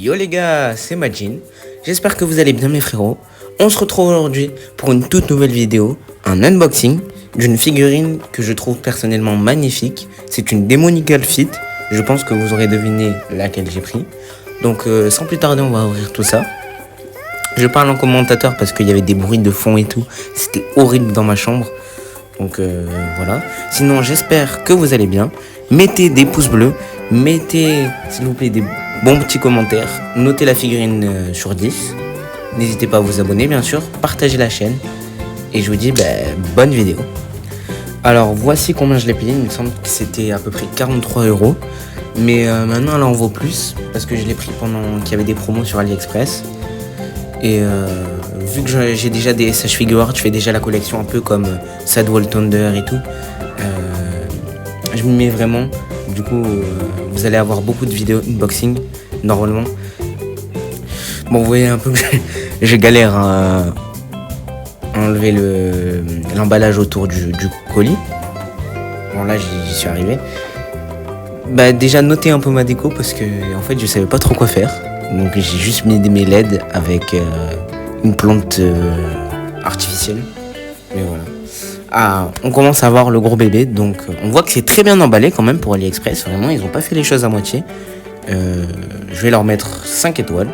Yo les gars, c'est Majin. J'espère que vous allez bien mes frérots. On se retrouve aujourd'hui pour une toute nouvelle vidéo, un unboxing d'une figurine que je trouve personnellement magnifique. C'est une Demonical Fit. Je pense que vous aurez deviné laquelle j'ai pris. Donc sans plus tarder, on va ouvrir tout ça. Je parle en commentateur parce qu'il y avait des bruits de fond et tout. C'était horrible dans ma chambre. Donc voilà. Sinon, j'espère que vous allez bien. Mettez des pouces bleus. Mettez, s'il vous plaît, des bons petits commentaires. Notez la figurine sur 10. N'hésitez pas à vous abonner, bien sûr. Partagez la chaîne. Et je vous dis, bonne vidéo. Alors, voici combien je l'ai payé. Il me semble que c'était à peu près 43 €. Mais maintenant, elle en vaut plus. Parce que je l'ai pris pendant qu'il y avait des promos sur AliExpress. Et vu que j'ai déjà des SH Figure, je fais déjà la collection un peu comme Sad Wall Thunder et tout. Je m'y mets vraiment. Du coup, vous allez avoir beaucoup de vidéos unboxing, normalement. Bon, vous voyez un peu que je galère à enlever l'emballage autour du colis. Bon, là, j'y suis arrivé. Déjà, notez un peu ma déco parce que, en fait, je savais pas trop quoi faire. Donc, j'ai juste mis mes LED avec une plante artificielle. Mais voilà. Ah, on commence à voir le gros bébé, donc on voit que c'est très bien emballé quand même pour AliExpress, vraiment ils ont pas fait les choses à moitié. Je vais leur mettre 5 étoiles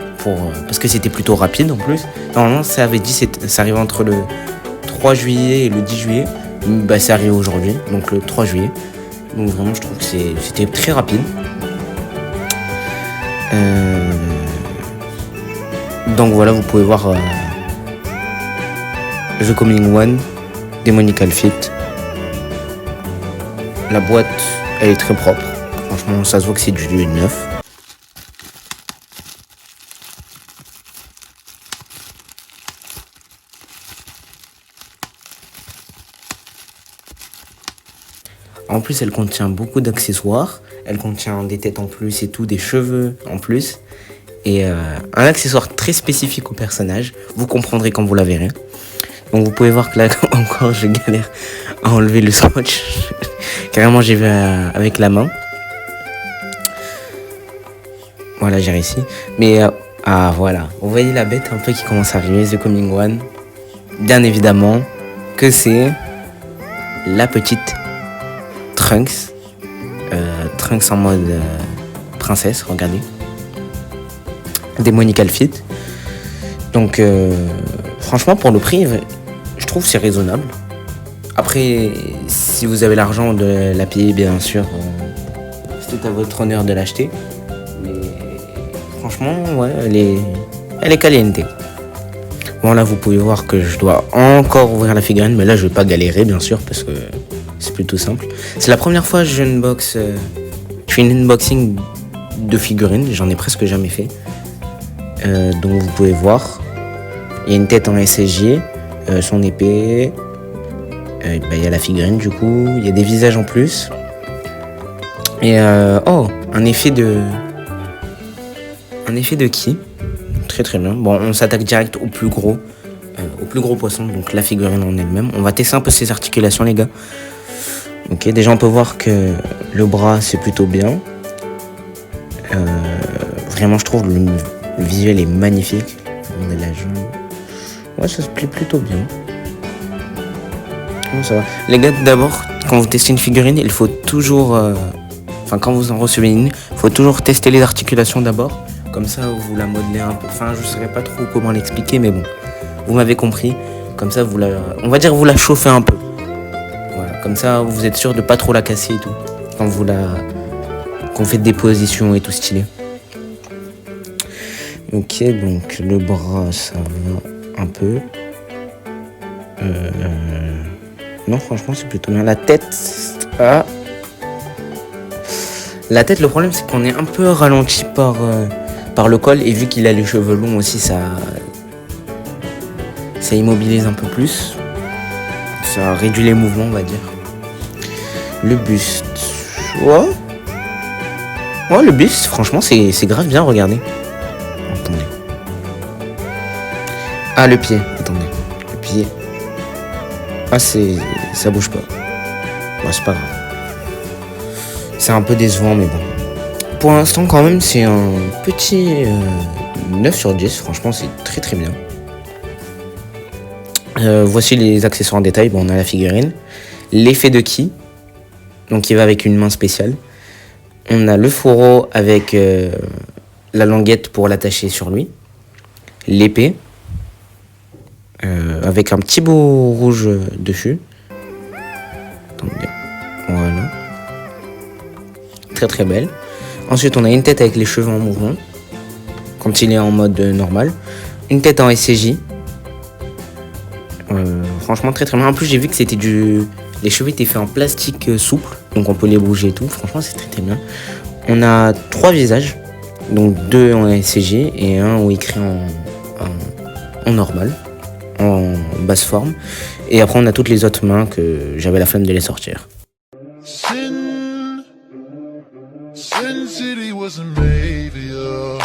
parce que c'était plutôt rapide en plus. Normalement ça avait dit ça arrive entre le 3 juillet et le 10 juillet, c'est arrivé aujourd'hui, donc le 3 juillet. Donc vraiment je trouve que c'était très rapide. Donc voilà, vous pouvez voir The Coming One Demonical Fit. La boîte, elle est très propre. Franchement, ça se voit que c'est du neuf. En plus, elle contient beaucoup d'accessoires. Elle contient des têtes en plus et tout, des cheveux en plus. Et un accessoire très spécifique au personnage. Vous comprendrez quand vous la verrez. Donc vous pouvez voir que là encore je galère à enlever le scotch. Carrément j'y vais avec la main. Voilà, j'ai réussi. Mais voilà, vous voyez la bête un peu qui commence à arriver, The Coming One. Bien évidemment que c'est la petite Trunks. Trunks en mode princesse, regardez. Demonical Fit. Donc franchement pour le prix, je trouve que c'est raisonnable. Après, si vous avez l'argent de la payer, bien sûr, c'est à votre honneur de l'acheter. Mais franchement, ouais, elle est caliente. Bon, là, vous pouvez voir que je dois encore ouvrir la figurine. Mais là, je vais pas galérer, bien sûr, parce que c'est plutôt simple. C'est la première fois que je fais une unboxing de figurines. J'en ai presque jamais fait. Donc, vous pouvez voir. Il y a une tête en SSJ. Son épée, il y a la figurine du coup, il y a des visages en plus. Et un effet de ki. Très très bien. Bon, on s'attaque direct au plus gros poisson, donc la figurine en elle-même. On va tester un peu ses articulations les gars. Ok, déjà on peut voir que le bras c'est plutôt bien. Vraiment je trouve le visuel est magnifique. On a la jambe. Ouais, ça se plie plutôt bien. Bon, ça va. Les gars, d'abord, quand vous testez une figurine, il faut toujours... quand vous en recevez une, il faut toujours tester les articulations d'abord. Comme ça, vous la modelez un peu. Enfin, je ne saurais pas trop comment l'expliquer, mais bon. Vous m'avez compris. Comme ça, on va dire vous la chauffez un peu. Voilà. Comme ça, vous êtes sûr de pas trop la casser et tout. Quand vous faites des positions et tout stylé. Ok, donc le bras, ça va un peu. Non, franchement, c'est plutôt bien. La tête, la tête, le problème, c'est qu'on est un peu ralenti par le col. Et vu qu'il a les cheveux longs aussi, ça immobilise un peu plus. Ça réduit les mouvements, on va dire. Le buste. Ouais. Ouais, le buste, franchement, c'est grave bien, regardez. Attendez. Ah, le pied, attendez. Le pied. Ah, ça bouge pas. Bon, c'est pas grave. C'est un peu décevant, mais bon. Pour l'instant, quand même, c'est un petit 9 sur 10. Franchement, c'est très très bien. Voici les accessoires en détail. Bon, on a la figurine. L'effet de ki, donc qui va avec une main spéciale. On a le fourreau avec la languette pour l'attacher sur lui. L'épée, avec un petit bout rouge dessus. Attendez. Voilà. Très très belle. Ensuite, on a une tête avec les cheveux en mouvement, quand il est en mode normal. Une tête en SCJ. Franchement, très très bien. En plus, j'ai vu que c'était les cheveux étaient faits en plastique souple, donc on peut les bouger et tout. Franchement, c'est très très bien. On a 3 visages, donc 2 en SCJ et un où écrit en normal, en basse forme. Et après, on a toutes les autres mains que j'avais la flemme de les sortir. Sin City wasn't made for you.